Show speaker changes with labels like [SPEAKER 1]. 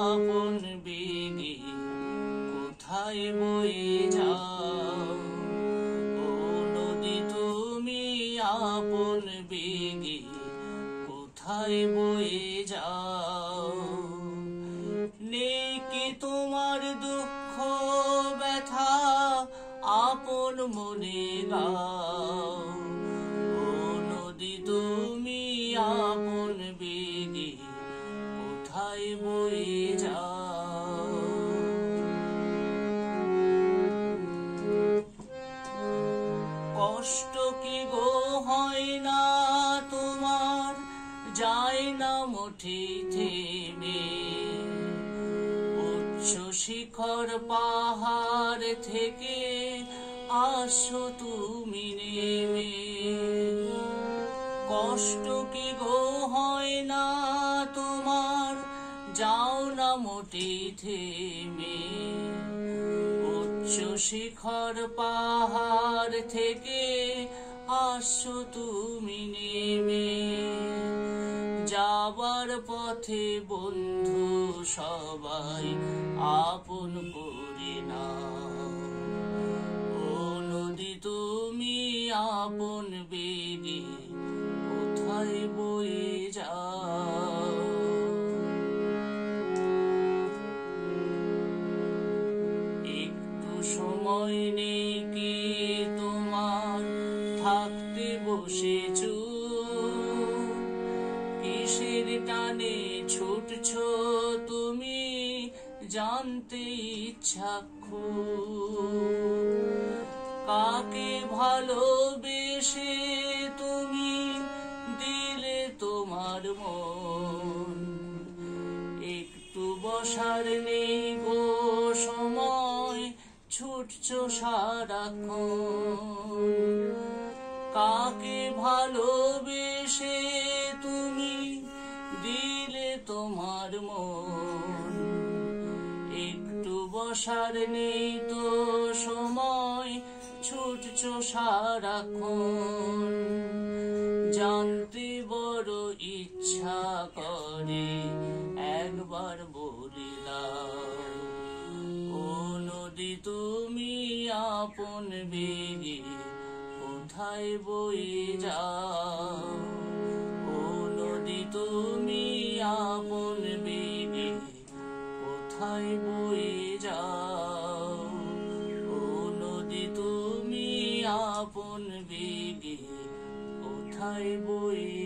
[SPEAKER 1] আপন বেগে কোথায় বয়ে যাও, ও নদী তুমি আপন বেগে কোথায় বয়ে যাও। নেই কি তোমার দুঃখ ব্যথা আপন মনে গাও, ও নদী তুমি আপন বেগে কোথায় বয়ে যাও। কষ্ট কি গো হয় না তোমার, যায় না মোটে থেমে, উচ্চ শিখর পাহাড় থেকে আসো তুমি নেমে। কষ্ট কি গো হয় না তোমার, যাও না মোটে থেমে, উচ্চ শিখর পাহাড় থেকে আসো তুমি নেমে। যাবার পথে বন্ধু সবাই আপন করে নাও, ও নদী তুমি আপন বেগে কোথায় বয়ে যাও। একটু সময় নেই কি তোমার থাকতে বসেছ, কিসের টানে ছুটছ তুমি জানতে ইচ্ছা খুব। কাকে ভালোবেসে তুমি দিলে তোমার মন, একটু বসার নেই গো সময় ছুটছ সারাক্ষণ। কাকে ভালোবেসে তুমি দিলে তোমার মন, একটু বসার নেই তো সময় ছুটছ সারাক্ষণ। জানতে বড় ইচ্ছা করে একবার বলে দাও, ও নদী তুমি আপন বেগে কোথায় বয়ে যাও, ও নদী তুমি আপন বেগে কোথায় বয়ে যাও, ও নদী তুমি আপন বেগে কোথায় বয়ে